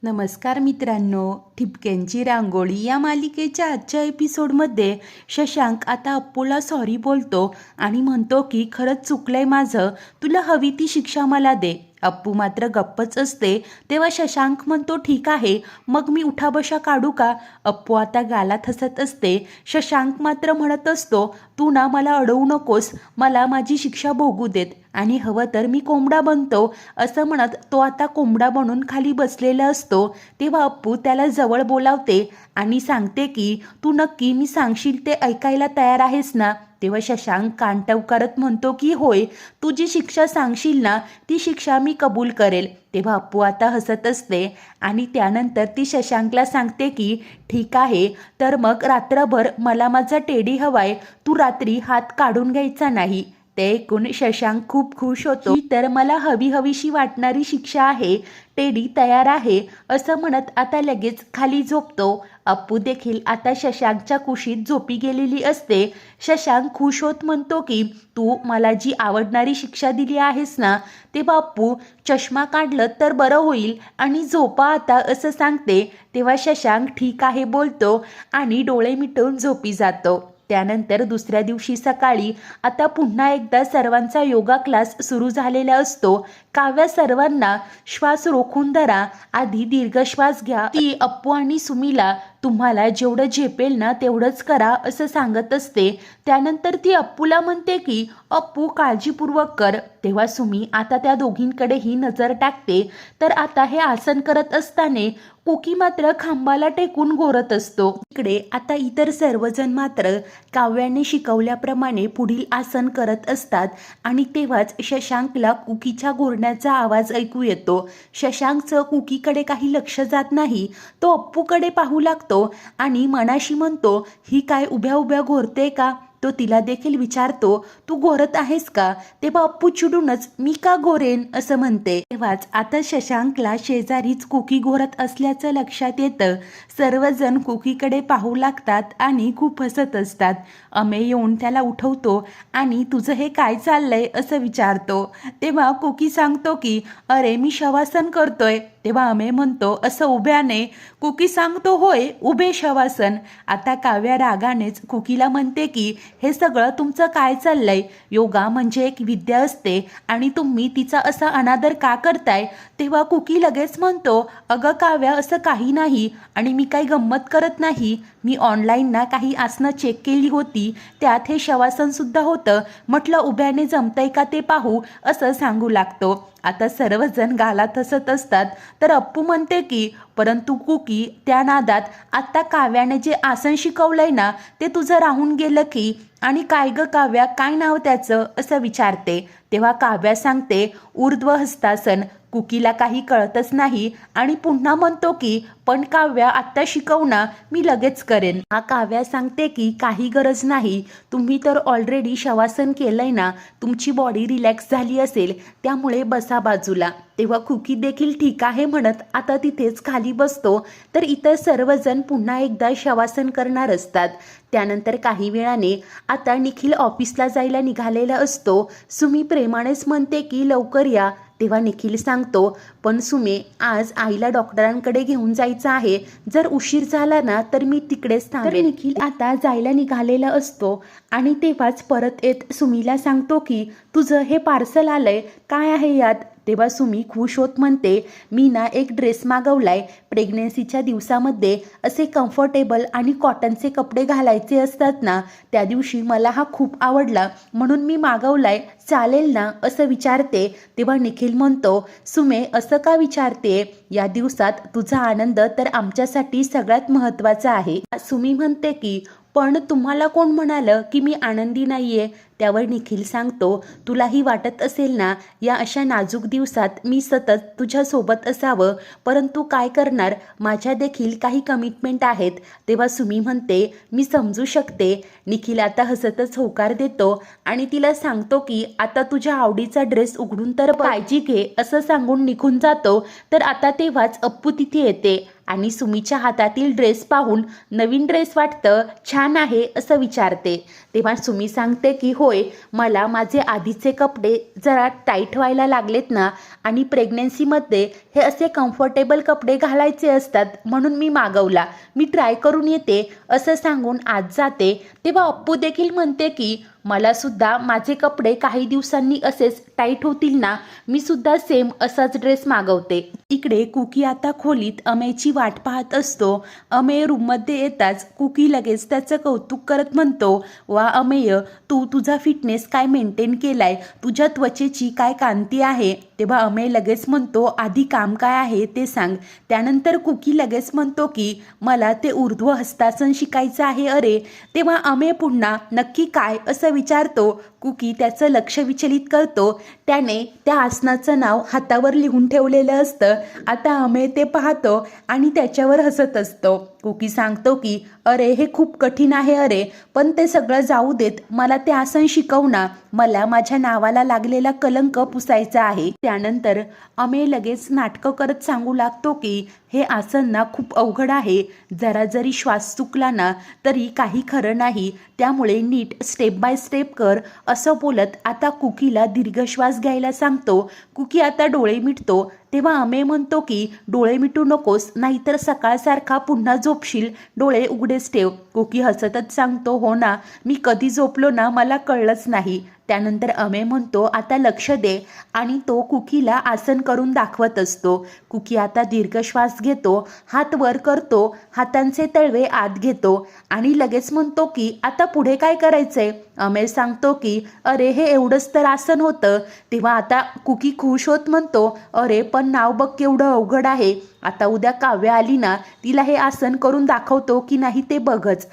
नमस्कार मित्रांनो, ठिपक्यांची रांगोळी या मालिकेच्या आजच्या एपिसोडमध्ये शशांक आता अप्पूला सॉरी बोलतो आणि म्हणतो की खरंच चुकलंय माझं, तुला हवी ती शिक्षा मला दे. अप्पू मात्र गप्पच असते. तेव्हा शशांक म्हणतो ठीक आहे, मग मी उठाबशा काढू का? अप्पू आता गालात हसत असते. शशांक मात्र म्हणत असतो, तू ना मला अडवू नकोस, मला माझी शिक्षा भोगू देत आणि हवं तर मी कोंबडा बनतो. असं म्हणत तो आता कोंबडा बनून खाली बसलेला असतो. तेव्हा अप्पू त्याला जवळ बोलावते आणि सांगते की तू नक्की मी सांगशील ते ऐकायला तयार आहेस ना? तेव्हा शशांक कान टवकारत म्हणतो की होय, तू जी शिक्षा सांगशील ना ती शिक्षा मी कबूल करेल. तेव्हा अप्पू आता हसत असते आणि त्यानंतर ती शशांकला सांगते की ठीक आहे, तर मग रात्रभर मला माझा टेडी हवाय, तू रात्री हात काढून घ्यायचा नाही. ते ऐकून शशांक खूप खुश होतो. ही तर मला हवीशी वाटणारी शिक्षा आहे, टेडी तयार आहे असं म्हणत आता लगेच खाली झोपतो. अप्पू देखील आता शशांकच्या कुशीत झोपी गेलेली असते. शशांक खुश होत म्हणतो की तू मला जी आवडणारी शिक्षा दिली आहेस ना, ते अप्पू चष्मा काढलं तर बरं होईल आणि झोपा आता असं सांगते. तेव्हा शशांक ठीक आहे बोलतो आणि डोळे मिटून झोपी जातो. त्यानंतर दुसऱ्या दिवशी सकाळी आता पुन्हा एकदा सर्वांचा योगा क्लास सुरू झालेला असतो. काव्या सर्वांना श्वास रोखून धरा, आधी दीर्घ श्वास घ्या. ती अप्पू आणि सुमीला तुम्हाला जेवढं झेपेल ना तेवढंच करा असं सांगत असते. त्यानंतर ती अप्पूला म्हणते की अप्पू काळजीपूर्वक कर. तेव्हा सुमी आता त्या दोघींकडेही नजर टाकते. तर आता हे आसन करत असताना कुकी मात्र खांबाला टेकून घोरत असतो. इकडे आता इतर सर्वजण मात्र काव्याने शिकवल्याप्रमाणे पुढील आसन करत असतात आणि तेव्हाच शशांकला कुकीच्या घोरण्याचा आवाज ऐकू येतो. शशांकचं कुकीकडे काही लक्ष जात नाही. तो अप्पूकडे पाहू लागतो आणि मनाशी म्हणतो, ही काय उभ्या उभ्या घोरते का? तो तिला देखील विचारतो, तू घोरत आहेस का? तेव्हा अप्पू चिडूनच मी का घोरेन असं म्हणते. तेव्हाच आता शशांकला शेजारीच कुकी घोरत असल्याचं लक्षात येतं. सर्वजण कुकीकडे पाहू लागतात आणि खूप हसत असतात. अमेय येऊन त्याला उठवतो आणि तुझं हे काय चाललंय असं विचारतो. तेव्हा कुकी सांगतो की अरे मी शवासन करतोय. तेव्हा अमेय म्हणतो असं उभ्याने? कुकी सांगतो होय, उभे शवासन. आता काव्या रागानेच कुकीला म्हणते की हे सगळं तुमचं काय चाललंय? योगा म्हणजे एक विद्या असते आणि तुम्ही तिचा असा अनादर का करताय? तेव्हा कुकी लगेच म्हणतो, अगं काव्या असं काही नाही आणि मी काही गंमत करत नाही. मी ऑनलाईन ना काही आसनं चेक केली होती, त्यात हे शवासन सुद्धा होतं. म्हटलं उभ्याने जमतंय का ते पाहू असं सांगू लागतो. आता सर्वजण गालात हसत असतात. तर अप्पू म्हणते की परंतु कुकी त्या नादात आत्ता काव्याने जे आसन शिकवलंय ना ते तुझं राहून गेलं की? आणि काय ग काव्या, काय नाव त्याचं असं विचारते. तेव्हा काव्या सांगते ऊर्ध्व हस्तासन. कुकीला काही कळतच नाही आणि पुन्हा म्हणतो की पण काव्या आत्ता शिकव ना, मी लगेच करेन. हा काव्या सांगते की काही गरज नाही, तुम्ही तर ऑलरेडी शवासन केलंय ना, तुमची बॉडी रिलॅक्स झाली असेल, त्यामुळे बसा बाजूला. तेव्हा कुकी देखील ठीक आहे म्हणत आता तिथेच खाली बसतो. तर इतर सर्वजण पुन्हा एकदा शवासन करणार असतात. त्यानंतर काही वेळाने आता निखिल ऑफिसला जायला निघालेला असतो. सुमी प्रेमानेच म्हणते की लवकर या. तेव्हा निखिल सांगतो पण सुमे, आज आईला डॉक्टरांकडे घेऊन जायचं आहे, जर उशीर झाला ना तर मी तिकडेच थांबेन. निखिल आता जायला निघालेला असतो आणि तेव्हाच परत येत सुमीला सांगतो की तुझं हे पार्सल आलंय, काय आहे यात? तेव्हा सुमी खुश होत म्हणते मी ना एक ड्रेस मागवलाय. प्रेग्नेन्सीच्या दिवसामध्ये असे कम्फर्टेबल आणि कॉटनचे कपडे घालायचे असतात ना, त्या दिवशी मला हा खूप आवडला म्हणून मी मागवलाय, चालेल ना असं विचारते. तेव्हा निखिल म्हणतो सुमे असं का विचारते? या दिवसात तुझा आनंद तर आमच्यासाठी सगळ्यात महत्त्वाचा आहे. सुमी म्हणते की पण तुम्हाला कोण म्हणालं की मी आनंदी नाहीये? त्यावर निखिल सांगतो तुलाही वाटत असेल ना या अशा नाजूक दिवसात मी सतत तुझ्यासोबत असावं, परंतु काय करणार, माझ्या देखील काही कमिटमेंट आहेत. तेव्हा सुमी म्हणते मी समजू शकते. निखिल आता हसतच होकार देतो आणि तिला सांगतो की आता तुझ्या आवडीचा ड्रेस उघडून तर काळजी घे असं सांगून निघून जातो. तर आता तेव्हाच अप्पू तिथे येते आणि सुमीच्या हातातील ड्रेस पाहून नवीन ड्रेस वाटतं, छान आहे असं विचारते. तेव्हा सुमी सांगते की होय, मला माझे आधीचे कपडे जरा टाईट व्हायला लागलेत ना आणि प्रेग्नेन्सीमध्ये हे असे कम्फर्टेबल कपडे घालायचे असतात म्हणून मी मागवला, मी ट्राय करून येते असं सांगून आत जाते. तेव्हा अप्पू देखील म्हणते की मला सुद्धा माझे कपडे काही दिवसांनी असेच टाईट होतील ना, मी सुद्धा सेम असाच ड्रेस मागवते. इकडे कुकी आता खोलीत अमेयची वाट पाहत असतो. अमेय रूममध्ये येताच कुकी लगेच त्याचं कौतुक करत म्हणतो, वा अमेय, तू तुझा फिटनेस काय मेंटेन केलाय, तुझ्या त्वचेची काय कांती आहे. तेव्हा अमेय लगेच म्हणतो, आधी काम काय आहे ते सांग. त्यानंतर कुकी लगेच म्हणतो की मला ते ऊर्ध्व हस्तासन शिकायचं आहे अरे. तेव्हा अमेय पुन्हा नक्की काय असं विचारतो. कुकी त्याचं लक्ष विचलित करतो. त्याने त्या आसनाचं नाव हातावर लिहून ठेवलेलं असतं. आता अमेय ते पाहतो आणि त्याच्यावर हसत असतो. कुकी सांगतो की अरे हे खूप कठीण आहे अरे, पण ते सगळं जाऊ देत, मला ते आसन शिकव ना, मला माझ्या नावाला लागलेला कलंक पुसायचा आहे. त्यानंतर अमेय लगेच नाटकं करत सांगू लागतो की हे आसन ना खूप अवघड आहे, जरा जरी श्वास चुकला ना तरी काही खरं नाही, त्यामुळे नीट स्टेप बाय स्टेप कर असं बोलत आता कुकीला दीर्घ श्वास घ्यायला सांगतो. कुकी आता डोळे मिटतो. तेव्हा अमेय म्हणतो की डोळे मिटू नकोस, नाहीतर सकाळसारखा पुन्हा झोपशील, डोळे उघडेच ठेव. कुकी हसतच सांगतो, हो ना, मी कधी झोपलो ना मला कळलंच नाही. त्यानंतर अमेय म्हणतो आता लक्ष दे आणि तो कुकीला आसन करून दाखवत असतो. कुकी आता दीर्घ श्वास घेतो, हात वर करतो, हातांचे तळवे आत घेतो आणि लगेच म्हणतो की आता पुढे काय करायचंय. अमेय सांगतो की अरे हे एवढंच तर आसन होतं. तेव्हा आता कुकी खुश होत म्हणतो, अरे पण नाव बघ केवढं अवघड आहे, आता उद्या काव्य आली ना तिला हे आसन करून दाखवतो की नाही ते बघच.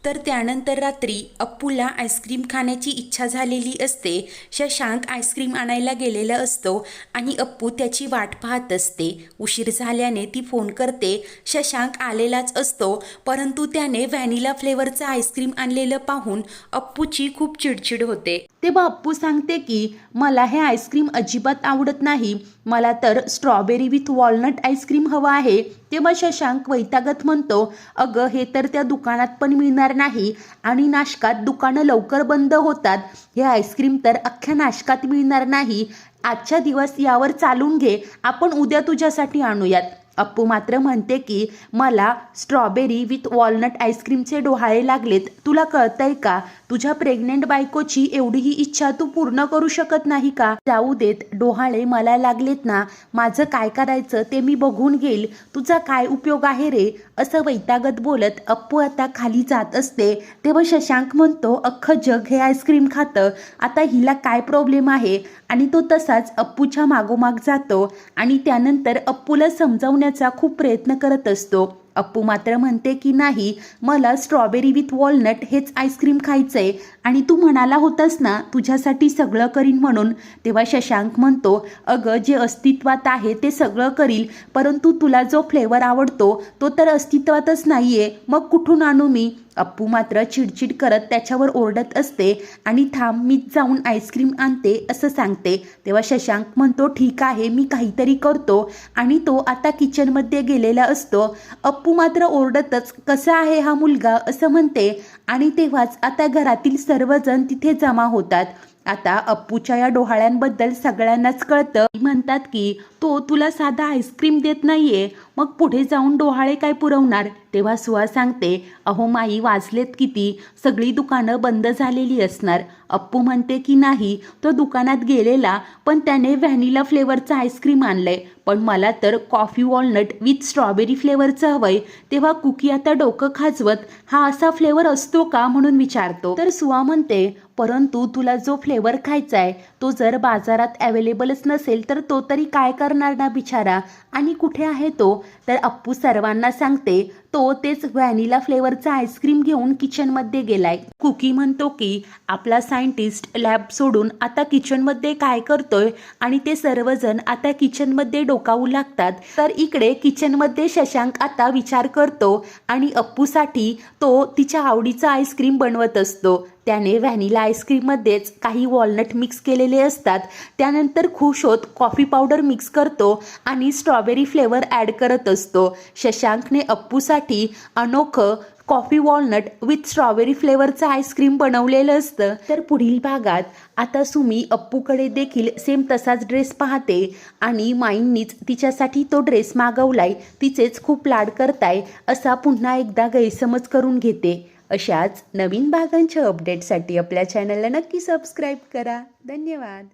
तर त्यानंतर रात्री अप्पूला आईस्क्रीम खाण्याची इच्छा झालेली असते. शशांक आईस्क्रीम आणायला गेलेला असतो आणि अप्पू त्याची वाट पाहत असते. उशीर झाल्याने ती फोन करते. शशांक आलेलाच असतो, परंतु त्याने व्हॅनिला फ्लेवरचं आईस्क्रीम आणलेलं पाहून अप्पूची खूप चिडचिड होते. तेव्हा अप्पू सांगते की मला हे आईस्क्रीम अजिबात आवडत नाही, मला तर स्ट्रॉबेरी विथ वॉलनट आईस्क्रीम हवं आहे. तेव्हा शशांक वैतागत म्हणतो, अगं हे तर त्या दुकानात पण मिळणार नाही आणि नाशकात दुकानं लवकर बंद होतात, हे आईस्क्रीम तर अख्ख्या नाशकात मिळणार नाही, आजच्या दिवस यावर चालून घे, आपण उद्या तुझ्यासाठी आणूयात. अप्पू मात्र म्हणते की मला स्ट्रॉबेरी विथ वॉलनट आईस्क्रीमचे डोहाळे लागलेत, तुला कळतंय का, तुझ्या प्रेग्नेंट बायकोची एवढीही इच्छा तू पूर्ण करू शकत नाही का. जाऊ देत, डोहाळे मला लागलेत ना, माझं काय करायचं ते मी बघून घेईल, तुझा काय उपयोग आहे रे, असं वैतागत बोलत अप्पू आता खाली जात असते. तेव्हा शशांक म्हणतो, अख्खं जग हे आईस्क्रीम खातं, आता हिला काय प्रॉब्लेम आहे. आणि तो तसाच अप्पूच्या मागोमाग जातो आणि त्यानंतर अप्पूला समजावण्याचा खूप प्रयत्न करत असतो. अप्पू मात्र म्हणते की नाही, मला स्ट्रॉबेरी विथ वॉलनट हेच आईस्क्रीम खायचंय आणि तू म्हणाला होतास ना तुझ्यासाठी सगळं करीन म्हणून. तेव्हा शशांक म्हणतो, अगं जे अस्तित्वात आहे ते सगळं करील, परंतु तुला जो फ्लेवर आवडतो तो तर अस्तित्वातच नाहीये, मग कुठून आणू मी. अप्पू मात्र चिडचिड करत त्याच्यावर ओरडत असते आणि थांब मीच जाऊन आईस्क्रीम आणते असं सांगते. तेव्हा शशांक म्हणतो, ठीक आहे मी काहीतरी करतो आणि तो आता किचनमध्ये गेलेला असतो. अप्पू मात्र ओरडतच, कसा आहे हा मुलगा असं म्हणते आणि तेव्हाच आता घरातील सर्वजण तिथे जमा होतात. आता अप्पूच्या या डोहाळ्यांबद्दल सगळ्यांनाच कळतं. म्हणतात की तो तुला साधा आईस्क्रीम देत नाहीये, मग पुढे जाऊन डोहाळे काय पुरवणार. तेव्हा सुहा सांगते, अहो माई वाजलेत किती, सगळी दुकानं बंद झालेली असणार. अप्पू म्हणते की नाही, तो दुकानात गेलेला पण त्याने व्हॅनिला फ्लेवरचं आईस्क्रीम आणलंय, पण मला तर कॉफी वॉलनट विथ स्ट्रॉबेरी फ्लेवरचं हवंय. तेव्हा कुकी आता डोकं खाजवत हा असा फ्लेवर असतो का म्हणून विचारतो. तर सुहा म्हणते, परंतु तुला जो फ्लेवर खायचा आहे तो जर बाजारात अवेलेबलच नसेल तर तो तरी काय करणार ना बिचारा, आणि कुठे आहे तो. तर अप्पू सर्वांना सांगते तो तेच व्हॅनिला फ्लेवरचा आईस्क्रीम घेऊन किचनमध्ये गेलाय. कुकी म्हणतो की आपला सायंटिस्ट लॅब सोडून आता किचनमध्ये काय करतोय आणि ते सर्वजण आता किचनमध्ये डोकावू लागतात. तर इकडे किचनमध्ये शशांक आता विचार करतो आणि अप्पूसाठी तो तिच्या आवडीचा आईस्क्रीम बनवत असतो. त्याने व्हॅनिला आईस्क्रीममध्येच काही वॉलनट मिक्स केलेले असतात. त्यानंतर खुश होत कॉफी पावडर मिक्स करतो आणि स्ट्रॉबेरी फ्लेवर ॲड करत असतो. शशांकने अप्पूसाठी अनोखं कॉफी वॉलनट विथ स्ट्रॉबेरी फ्लेवरचं आईस्क्रीम बनवलेलं असतं. तर पुढील भागात आता सुमी अप्पूकडे देखील सेम तसाच ड्रेस पाहते आणि माईंनीच तिच्यासाठी तो ड्रेस मागवलाय, तिचेच खूप लाड करताय असा पुन्हा एकदा गैरसमज करून घेते. अशाच नवीन भागांच्या अपडेटसाठी आपल्या चॅनलला नक्की सबस्क्राईब करा. धन्यवाद.